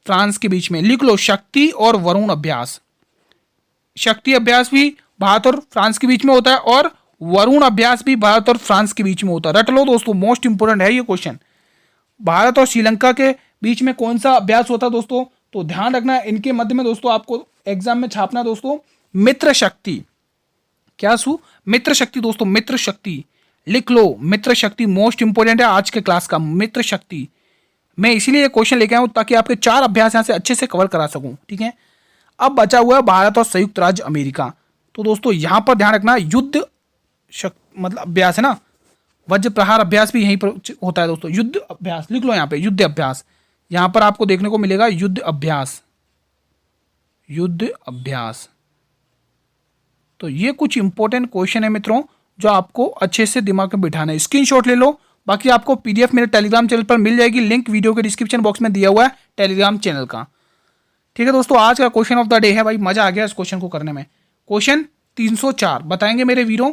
फ्रांस के बीच में। लिख लो, शक्ति और वरुण अभ्यास। शक्ति अभ्यास भी भारत और फ्रांस के बीच में होता है और वरुण अभ्यास भी भारत और फ्रांस के बीच में होता है। रट लो दोस्तों, मोस्ट इंपोर्टेंट है ये क्वेश्चन। भारत और श्रीलंका के बीच में कौन सा अभ्यास होता है दोस्तों? तो ध्यान रखना, इनके मध्य में दोस्तों आपको एग्जाम में छापना दोस्तों, मित्र शक्ति। क्या सु? मित्र शक्ति दोस्तों, मित्र शक्ति। लिख लो, मित्र शक्ति मोस्ट इंपोर्टेंट है आज के क्लास का, मित्र शक्ति। मैं इसीलिए ये क्वेश्चन लेके आया हूं ताकि आपके 4 अभ्यास यहां से अच्छे से कवर करा सकूं, ठीक है। अब बचा हुआ है भारत और संयुक्त राज्य अमेरिका। तो दोस्तों यहां पर ध्यान रखना, युद्ध मतलब अभ्यास है ना, वज्र प्रहार अभ्यास भी यहीं पर होता है दोस्तों। युद्ध अभ्यास लिख लो यहाँ पे, युद्ध अभ्यास। यहां पर आपको देखने को मिलेगा युद्ध अभ्यास, युद्ध अभ्यास। तो ये कुछ इंपॉर्टेंट क्वेश्चन है मित्रों जो आपको अच्छे से दिमाग में बिठाना है। स्क्रीनशॉट ले लो, बाकी आपको पीडीएफ मेरे टेलीग्राम चैनल पर मिल जाएगी, लिंक वीडियो के डिस्क्रिप्शन बॉक्स में दिया हुआ है टेलीग्राम चैनल का, ठीक है दोस्तों। आज का क्वेश्चन ऑफ द डे है, भाई मजा आ गया इस क्वेश्चन को करने में। क्वेश्चन 304 बताएंगे मेरे वीरों।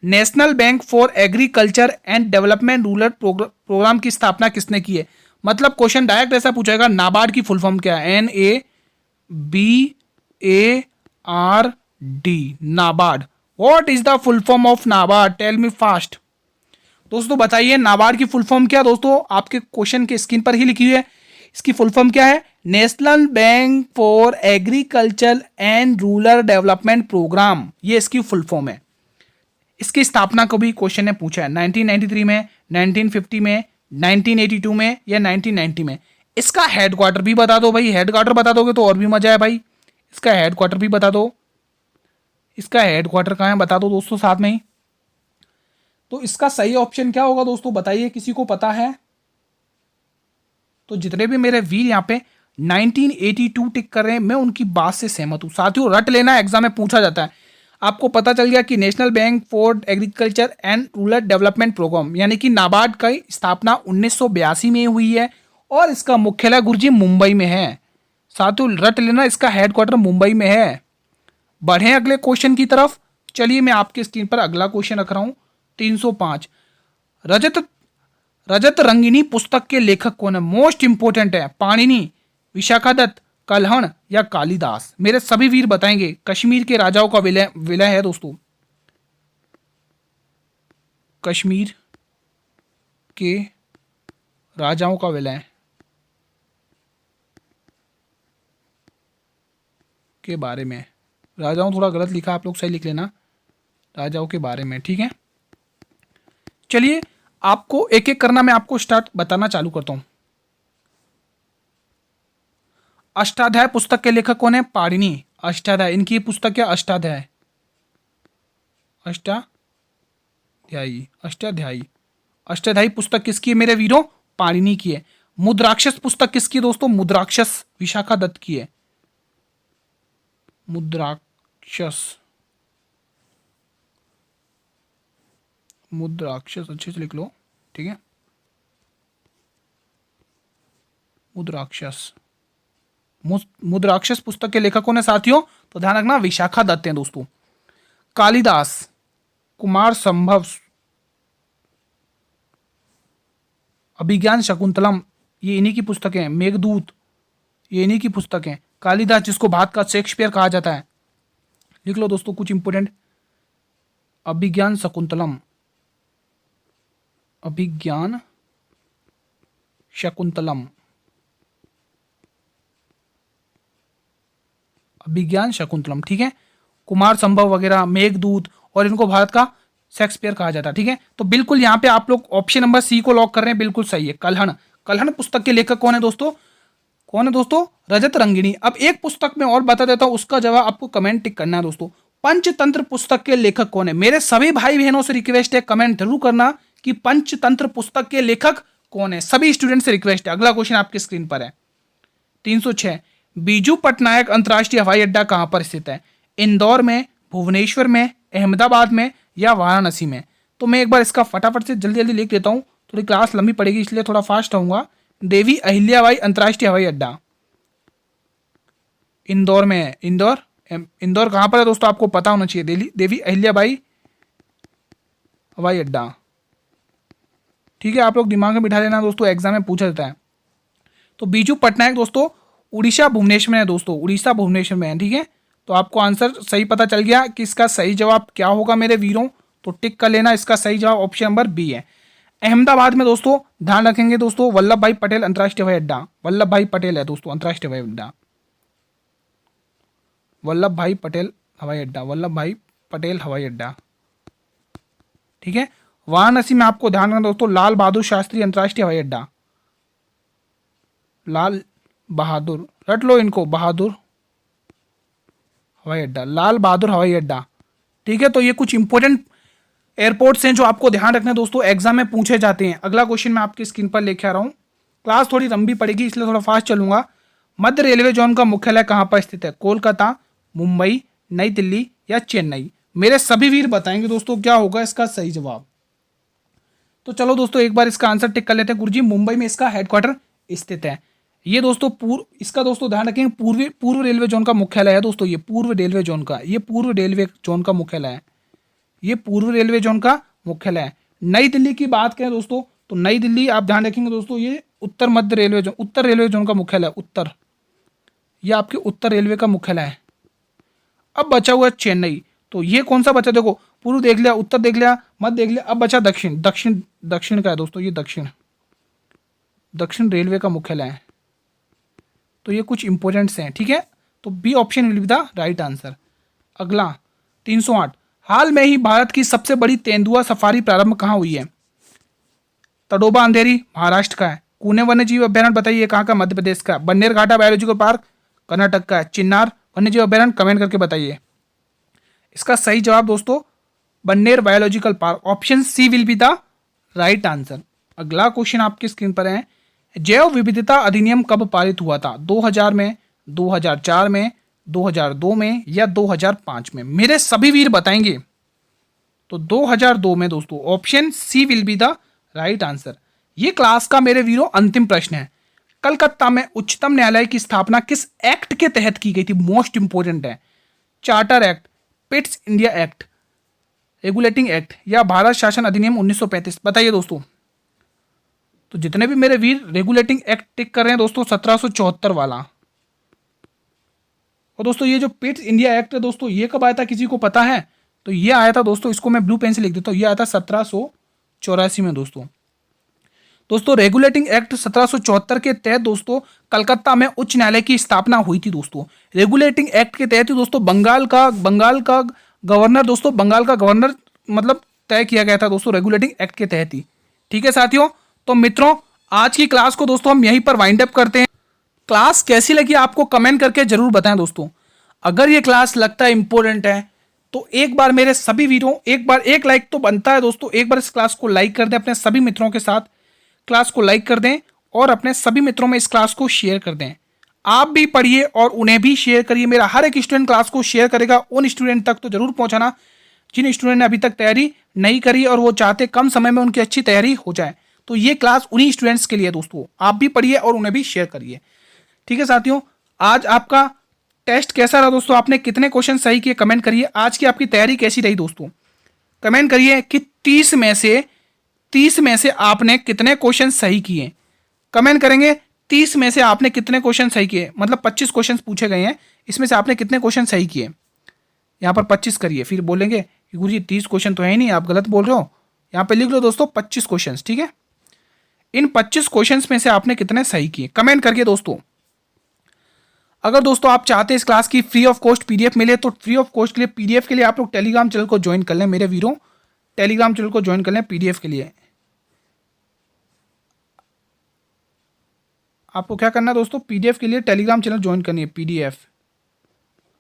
National bank for agriculture and development rural program की स्थापना किसने की है? मतलब क्वेश्चन डायरेक्ट ऐसा पूछेगा, नाबार्ड की फुल फॉर्म क्या है? NABARD, NABARD. What is the full form of NABARD? Tell me fast. दोस्तों बताइए नाबार्ड की फुल फॉर्म क्या? दोस्तों आपके क्वेश्चन के स्क्रीन पर ही लिखी हुई है, इसकी फुल फॉर्म क्या है? National bank for agriculture and rural development program, ये इसकी फुल फॉर्म है। इसकी स्थापना को भी क्वेश्चन ने पूछा है, 1993 में, 1950 में, 1982 में या 1990 में। इसका हेडक्वार्टर भी बता दो भाई, हेडक्वार्टर बता दोगे तो और भी मजा है भाई। इसका हेडक्वार्टर भी बता दो, इसका हेडक्वार्टर कहाँ है बता दो दोस्तों साथ में ही। तो इसका सही ऑप्शन क्या होगा दोस्तों, बताइए, किसी को पता है? तो जितने भी मेरे वीर यहाँ पे 1982 टिक कर रहे हैं, मैं उनकी बात से सहमत हूं। साथियों रट लेना, एग्जाम में पूछा जाता है। आपको पता चल गया कि national bank for agriculture and rural development program यानी कि नाबार्ड की स्थापना 1982 में हुई है और इसका मुख्यालय गुरुजी मुंबई में है। साथियों रट लेना, इसका हेडक्वार्टर मुंबई में है। बढ़े अगले क्वेश्चन की तरफ। चलिए मैं आपके स्क्रीन पर अगला क्वेश्चन रख रहा हूं, 305। रजत रंगिनी पुस्तक के लेखक कौन है? मोस्ट इंपोर्टेंट है। पाणिनि, विशाखादत्त, कल्हण या कालिदास? मेरे सभी वीर बताएंगे। कश्मीर के राजाओं का विलय है दोस्तों, कश्मीर के राजाओं का विलय के बारे में। राजाओं थोड़ा गलत लिखा, आप लोग सही लिख लेना, राजाओं के बारे में, ठीक है। चलिए आपको एक एक करना, मैं आपको स्टार्ट बताना चालू करता हूं। अष्टाध्याय पुस्तक के लेखक कौन है? पाणिनि। अष्टाध्याय, इनकी पुस्तक क्या? अष्टाध्याय, अष्टाध्यायी, अष्टाध्यायी। अष्टाध्यायी पुस्तक किसकी है मेरे वीरों? पाणिनि की है। मुद्राक्षस पुस्तक किसकी है दोस्तों? मुद्राक्षस विशाखादत्त की है। मुद्राक्षस, मुद्राक्षस अच्छे से लिख लो, ठीक है। मुद्राक्षस। मुद्राक्षस पुस्तक के लेखक कौन है साथियों? तो ध्यान रखना विशाखा दत्त हैं दोस्तों। कालिदास, कुमार संभव, अभिज्ञान शकुंतलम, ये इन्हीं की पुस्तकें हैं। मेघदूत, ये इन्हीं की पुस्तक है। कालिदास, जिसको भारत का शेक्सपियर कहा जाता है, लिख लो दोस्तों कुछ इंपोर्टेंट। अभिज्ञान शकुंतलम, अभिज्ञान शकुंतलम, अभिज्ञान शकुंतलम, ठीक है। कुमार संभव वगैरह, मेघदूत, और इनको भारत का शेक्सपियर कहा जाता है, ठीक है। तो बिल्कुल यहाँ पे आप लोग ऑप्शन नंबर सी को लॉक कर रहे हैं, बिल्कुल सही है। कल्हण, कल्हण पुस्तक के लेखक कौन है दोस्तों? कौन है दोस्तों? रजत रंगिणी। अब एक पुस्तक में और बता देता हूं, उसका जवाब आपको कमेंट टिक करना है दोस्तों। पंचतंत्र पुस्तक के लेखक कौन है? मेरे सभी भाई बहनों से रिक्वेस्ट है, कमेंट जरूर करना कि पंचतंत्र पुस्तक के लेखक कौन है। सभी स्टूडेंट से रिक्वेस्ट है। अगला क्वेश्चन आपकी स्क्रीन पर है 306। बीजू पटनायक अंतर्राष्ट्रीय हवाई अड्डा कहां पर स्थित है? इंदौर में, भुवनेश्वर में, अहमदाबाद में या वाराणसी में? तो मैं एक बार इसका फटाफट से जल्दी जल्दी लिख देता हूं, थोड़ी क्लास लंबी पड़ेगी इसलिए थोड़ा फास्ट होऊंगा। देवी अहिल्याबाई अंतर्राष्ट्रीय हवाई अड्डा इंदौर में है। इंदौर, इंदौर कहां पर है दोस्तों? आपको पता होना चाहिए। देवी अहिल्याबाई हवाई अड्डा, ठीक है। आप लोग दिमाग में बिठा लेना दोस्तों, एग्जाम में पूछा जाता है। तो बीजू पटनायक दोस्तों उड़ीसा भुवनेश्वर में है दोस्तों, उड़ीसा भुवनेश्वर में है, ठीक है। तो आपको आंसर सही पता चल गया कि इसका सही जवाब क्या होगा मेरे वीरों, तो टिक कर लेना। इसका सही जवाब ऑप्शन नंबर बी है। अहमदाबाद में दोस्तों ध्यान रखेंगे दोस्तों, वल्लभ भाई पटेल अंतर्राष्ट्रीय हवाई अड्डा, वल्लभ भाई पटेल है दोस्तों अंतर्राष्ट्रीय हवाई अड्डा, वल्लभ भाई पटेल हवाई अड्डा, वल्लभ भाई पटेल हवाई अड्डा, ठीक है। वाराणसी में आपको ध्यान रखना दोस्तों, लाल बहादुर शास्त्री अंतर्राष्ट्रीय हवाई अड्डा, लाल बहादुर, रट लो इनको, बहादुर हवाई अड्डा, लाल बहादुर हवाई अड्डा, ठीक है। तो ये कुछ इंपॉर्टेंट एयरपोर्ट्स हैं जो आपको ध्यान रखना है दोस्तों, एग्जाम में पूछे जाते हैं। अगला क्वेश्चन मैं आपकी स्क्रीन पर लेके आ रहा हूँ। क्लास थोड़ी लंबी पड़ेगी इसलिए थोड़ा फास्ट चलूंगा। मध्य रेलवे जोन का मुख्यालय कहाँ पर स्थित है? कोलकाता, मुंबई, नई दिल्ली या चेन्नई? मेरे सभी वीर बताएंगे दोस्तों क्या होगा इसका सही जवाब। तो चलो दोस्तों एक बार इसका आंसर टिक कर लेते हैं। गुरुजी मुंबई में इसका हेडक्वार्टर स्थित है। ये दोस्तों इसका दोस्तों ध्यान रखेंगे पूर्व रेलवे जोन का मुख्यालय है दोस्तों, ये पूर्व रेलवे जोन का, ये पूर्व रेलवे जोन का मुख्यालय है, ये पूर्व रेलवे जोन का मुख्यालय है। नई दिल्ली की बात करें दोस्तों तो नई दिल्ली आप ध्यान रखेंगे दोस्तों, ये उत्तर मध्य रेलवे जोन, उत्तर रेलवे जोन का मुख्यालय है, उत्तर, ये आपके उत्तर रेलवे का मुख्यालय है। अब बचा हुआ है चेन्नई, तो ये कौन सा बचा? देखो पूर्व देख लिया, उत्तर देख लिया, मध्य देख लिया, अब बचा दक्षिण। दक्षिण का है दोस्तों, ये दक्षिण रेलवे का मुख्यालय है। तो ये कुछ इंपोर्टेंट्स हैं, ठीक है। तो B option will be the right answer. अगला 308। हाल में ही भारत की सबसे बड़ी तेंदुआ सफारी प्रारंभ कहाँ हुई है? तडोबा अंधेरी महाराष्ट्र का है। पुणे वन्यजीव अभ्यारण्य बताइए कहाँ का? मध्य प्रदेश का। बन्नेर घाटा बायोलॉजिकल पार्क कर्नाटक का है। चिन्नार वन्यजीव अभ्यारण्य कमेंट करके बताइए। इसका सही जवाब दोस्तों Banner biological park, option C will be the right answer. अगला क्वेश्चन आपकी स्क्रीन पर है, जैव विविधता अधिनियम कब पारित हुआ था? 2000 में, 2004 में, 2002 में या 2005 में? मेरे सभी वीर बताएंगे। तो 2002 में दोस्तों, option C will be the right answer. ये क्लास का मेरे वीरों अंतिम प्रश्न है। कलकत्ता में उच्चतम न्यायालय की स्थापना किस एक्ट के तहत की गई थी? मोस्ट इंपोर्टेंट है। Charter act, Pitt's India act, regulating act या भारत शासन अधिनियम 1935? बताइए दोस्तों। तो जितने भी मेरे वीर रेगुलेटिंग एक्ट टिक कर रहे हैं दोस्तों 1774 वाला। और दोस्तों ये जो पिट्स इंडिया एक्ट है दोस्तों, ये कब आया था किसी को पता है? तो ये आया था दोस्तों, इसको मैं ब्लू पेन से लिख देता हूँ, ये आया था 1784 में दोस्तों। दोस्तों रेगुलेटिंग एक्ट 1774 के तहत दोस्तों कलकत्ता में उच्च न्यायालय की स्थापना हुई थी दोस्तों। रेगुलेटिंग एक्ट के तहत ही दोस्तों बंगाल का गवर्नर दोस्तों, बंगाल का गवर्नर मतलब तय किया गया था दोस्तों रेगुलेटिंग एक्ट के तहत ही, ठीक है साथियों। तो मित्रों आज की क्लास को दोस्तों हम यहीं पर वाइंड अप करते हैं। क्लास कैसी लगी आपको कमेंट करके जरूर बताएं दोस्तों। अगर ये क्लास लगता है इंपॉर्टेंट है तो एक बार मेरे सभी वीडियो एक लाइक तो बनता है दोस्तों। एक बार इस क्लास को लाइक कर दें, अपने सभी मित्रों के साथ क्लास को लाइक कर दें और अपने सभी मित्रों में इस क्लास को शेयर कर दें। आप भी पढ़िए और उन्हें भी शेयर करिए। मेरा हर एक स्टूडेंट क्लास को शेयर करेगा, उन स्टूडेंट तक तो जरूर पहुंचाना जिन स्टूडेंट ने अभी तक तैयारी नहीं करी और वो चाहते कम समय में उनकी अच्छी तैयारी हो जाए। तो ये क्लास उन्हीं स्टूडेंट्स के लिए है दोस्तों, आप भी पढ़िए और उन्हें भी शेयर करिए। ठीक है साथियों, आज आपका टेस्ट कैसा रहा दोस्तों, आपने कितने क्वेश्चन सही किए कमेंट करिए। आज की आपकी तैयारी कैसी रही दोस्तों, कमेंट करिए कि 30 में से आपने कितने क्वेश्चन सही किए। कमेंट करेंगे 30 में से आपने कितने क्वेश्चन सही किए, मतलब 25 क्वेश्चन पूछे गए हैं, इसमें से आपने कितने क्वेश्चन सही किए। यहाँ पर 25 करिए, फिर बोलेंगे कि गुरुजी 30 क्वेश्चन तो है ही नहीं, आप गलत बोल रहे हो। यहाँ पे लिख लो दोस्तों 25 क्वेश्चन। ठीक है, इन 25 क्वेश्चन में से आपने कितने सही किए कमेंट करके दोस्तों। अगर दोस्तों आप चाहते हैं इस क्लास की फ्री ऑफ कॉस्ट पीडीएफ मिले, तो फ्री ऑफ कॉस्ट के लिए पीडीएफ के लिए आप लोग टेलीग्राम चैनल को ज्वाइन कर लें मेरे वीरों, टेलीग्राम चैनल को ज्वाइन कर लें पीडीएफ के लिए। आपको क्या करना है दोस्तों, पीडीएफ के लिए टेलीग्राम चैनल ज्वाइन करनी है।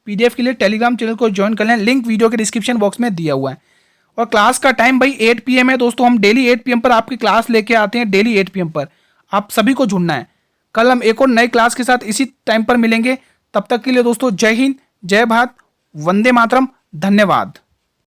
पीडीएफ के लिए टेलीग्राम चैनल को ज्वाइन कर लें, लिंक वीडियो के डिस्क्रिप्शन बॉक्स में दिया हुआ है। और क्लास का टाइम भाई 8 PM है दोस्तों, हम डेली 8 PM पर आपकी क्लास लेके आते हैं, डेली 8 PM पर आप सभी को जुड़ना है। कल हम एक और नई क्लास के साथ इसी टाइम पर मिलेंगे, तब तक के लिए दोस्तों जय हिंद, जय भारत, वंदे मातरम, धन्यवाद।